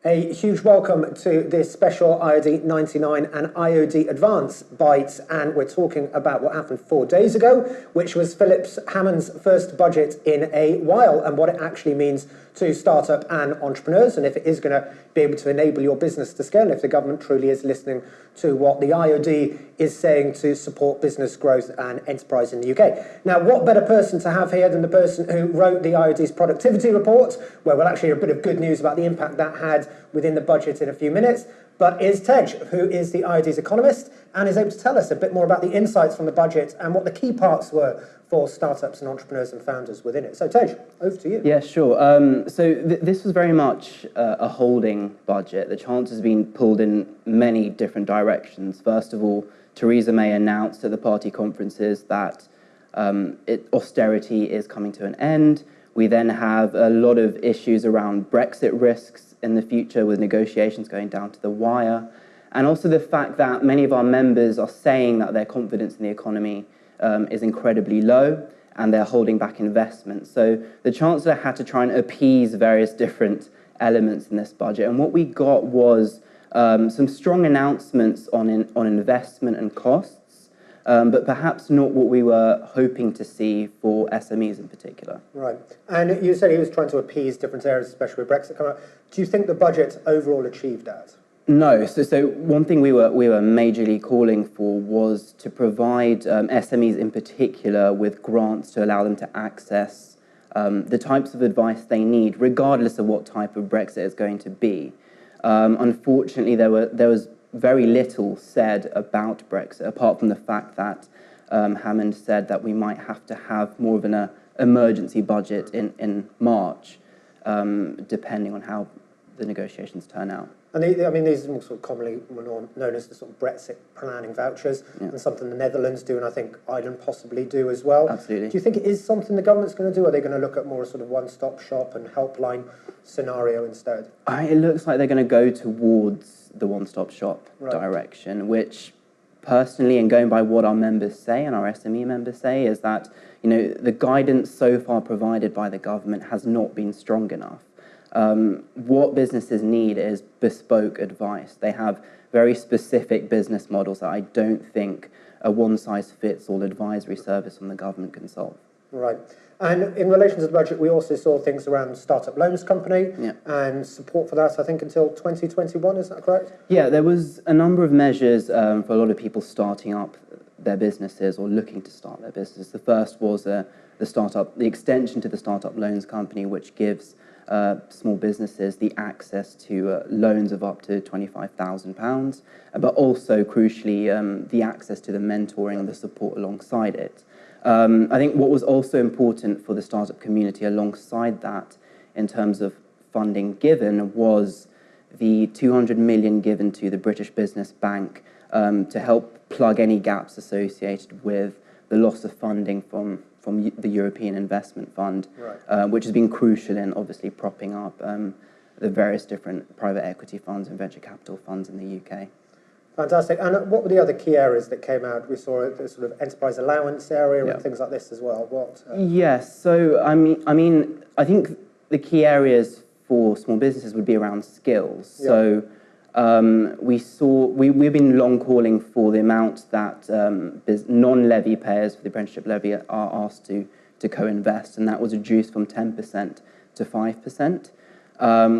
A huge welcome to this special IoD99 and IoD Advance Bites, and we're talking about what happened 4 days ago, which was Philip Hammond's first budget in a while, and what it actually means to startup and entrepreneurs, and if it is going to be able to enable your business to scale, if the government truly is listening to what the IoD is saying to support business growth and enterprise in the UK. Now, what better person to have here than the person who wrote the IoD's productivity report, where we'll actually hear a bit of good news about the impact that had within the budget in a few minutes, but is Tej, who is the IoD's economist and is able to tell us a bit more about the insights from the budget and what the key parts were for startups and entrepreneurs and founders within it. So Tej, over to you. Yeah, sure. This was very much a holding budget. The Chancellor's has been pulled in many different directions. First of all, Theresa May announced at the party conferences that austerity is coming to an end. We then have a lot of issues around Brexit risks in the future, with negotiations going down to the wire. And also the fact that many of our members are saying that their confidence in the economy is incredibly low, and they're holding back investment. So the Chancellor had to try and appease various different elements in this budget. And what we got was some strong announcements on investment and costs, but perhaps not what we were hoping to see for SMEs in particular. Right. And you said he was trying to appease different areas, especially with Brexit coming up. Do you think the budget overall achieved that? No. So one thing we were majorly calling for was to provide SMEs in particular with grants to allow them to access the types of advice they need, regardless of what type of Brexit is going to be. Unfortunately, there was very little said about Brexit, apart from the fact that Hammond said that we might have to have more of an emergency budget in March, depending on how the negotiations turn out. And these are more sort of commonly known as the sort of Brexit planning vouchers, and something the Netherlands do, and I think Ireland possibly do as well. Absolutely. Do you think it is something the government's going to do? Or are they going to look at more sort of one-stop shop and helpline scenario instead? It looks like they're going to go towards the one-stop shop direction, which personally, and going by what our members say and our SME members say, is that the guidance so far provided by the government has not been strong enough. What businesses need is bespoke advice. They have very specific business models that I don't think a one-size-fits-all advisory service from the government can solve. Right. And in relation to the budget, we also saw things around Startup Loans Company and support for that, I think, until 2021, is that correct? Yeah, there was a number of measures for a lot of people starting up their businesses or looking to start their business. The first was the extension to the Startup Loans Company, which gives small businesses the access to loans of up to £25,000, but also, crucially, the access to the mentoring and the support alongside it. I think what was also important for the startup community alongside that, in terms of funding given, was the 200 million given to the British Business Bank to help plug any gaps associated with the loss of funding from the European Investment Fund, which has been crucial in obviously propping up the various different private equity funds and venture capital funds in the UK. Fantastic. And what were the other key areas that came out? We saw the sort of enterprise allowance area and things like this as well. Yes. So I think the key areas for small businesses would be around skills. So we've been long calling for the amount that non-levy payers for the apprenticeship levy are asked to co-invest, and that was reduced from 10% to 5%.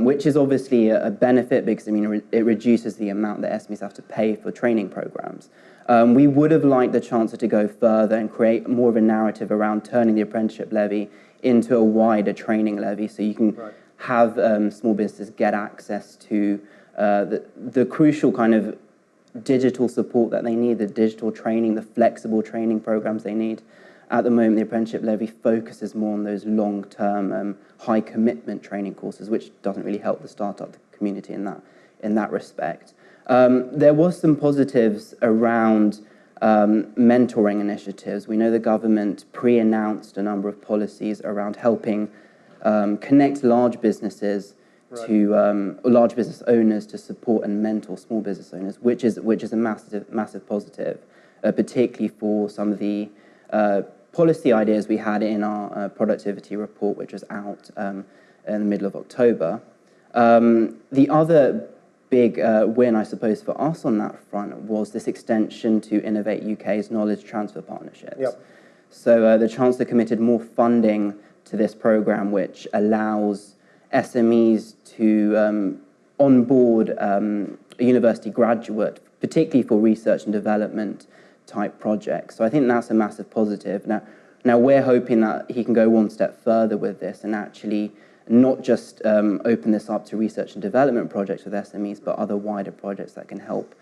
Which is obviously a benefit because it reduces the amount that SMEs have to pay for training programs. We would have liked the Chancellor to go further and create more of a narrative around turning the apprenticeship levy into a wider training levy, so you can have small businesses get access to the crucial kind of digital support that they need, the digital training, the flexible training programs they need. At the moment, the apprenticeship levy focuses more on those long-term, high-commitment training courses, which doesn't really help the startup community in that respect. There was some positives around mentoring initiatives. We know the government pre-announced a number of policies around helping connect large businesses to large business owners to support and mentor small business owners, which is a massive positive, particularly for some of the policy ideas we had in our productivity report, which was out in the middle of October. The other big win, I suppose, for us on that front was this extension to Innovate UK's knowledge transfer partnerships. Yep. So the Chancellor committed more funding to this programme, which allows SMEs to onboard a university graduate, particularly for research and development type projects. So I think that's a massive positive. Now we're hoping that he can go one step further with this and actually not just open this up to research and development projects with SMEs, but other wider projects that can help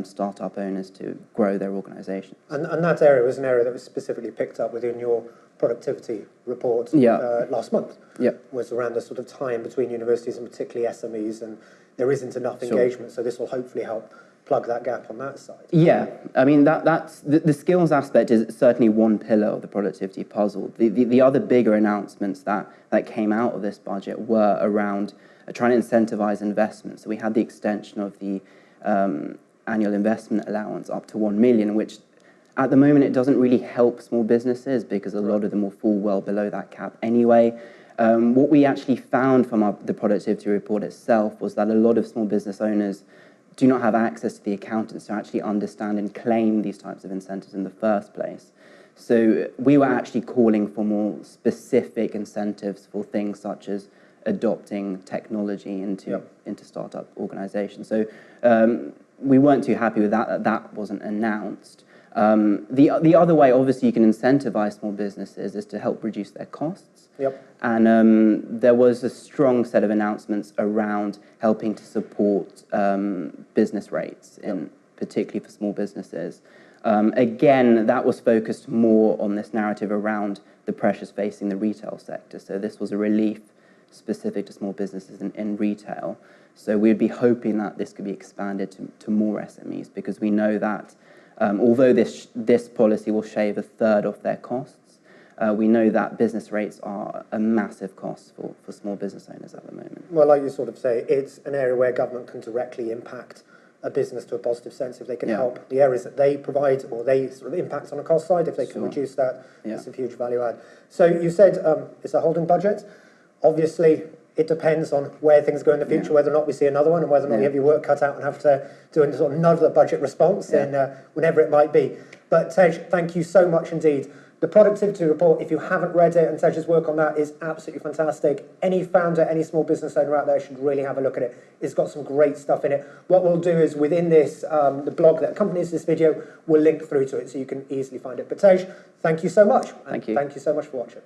startup owners to grow their organisations. And that area was an area that was specifically picked up within your productivity report last month. Yeah. Was around the sort of time between universities and particularly SMEs, and there isn't enough engagement, so this will hopefully help plug that gap on that side. Yeah, I mean, that's the skills aspect is certainly one pillar of the productivity puzzle. The other bigger announcements that came out of this budget were around trying to incentivise investment. So we had the extension of the annual investment allowance up to 1 million, which at the moment it doesn't really help small businesses because a lot of them will fall well below that cap anyway. What we actually found from the productivity report itself was that a lot of small business owners do not have access to the accountants to actually understand and claim these types of incentives in the first place. So we were actually calling for more specific incentives for things such as adopting technology into startup organizations. So we weren't too happy with that wasn't announced. The other way, obviously, you can incentivize small businesses is to help reduce their costs. Yep. And there was a strong set of announcements around helping to support business rates, particularly for small businesses. Again, that was focused more on this narrative around the pressures facing the retail sector. So this was a relief specific to small businesses in retail. So we'd be hoping that this could be expanded to more SMEs, because we know that although this policy will shave a third of their costs, we know that business rates are a massive cost for small business owners at the moment. Well, like you sort of say, it's an area where government can directly impact a business to a positive sense if they can help the areas that they provide or they sort of impact on the cost side. If they can reduce that, it's a huge value add. So you said it's a holding budget. Obviously, it depends on where things go in the future, whether or not we see another one, and whether or not you have your work cut out and have to do another budget response, and whenever it might be. But Tej, thank you so much indeed. The productivity report, if you haven't read it, and Tej's work on that is absolutely fantastic. Any founder, any small business owner out there should really have a look at it. It's got some great stuff in it. What we'll do is within this, the blog that accompanies this video, we'll link through to it so you can easily find it. But Tej, thank you so much. Thank you. Thank you so much for watching.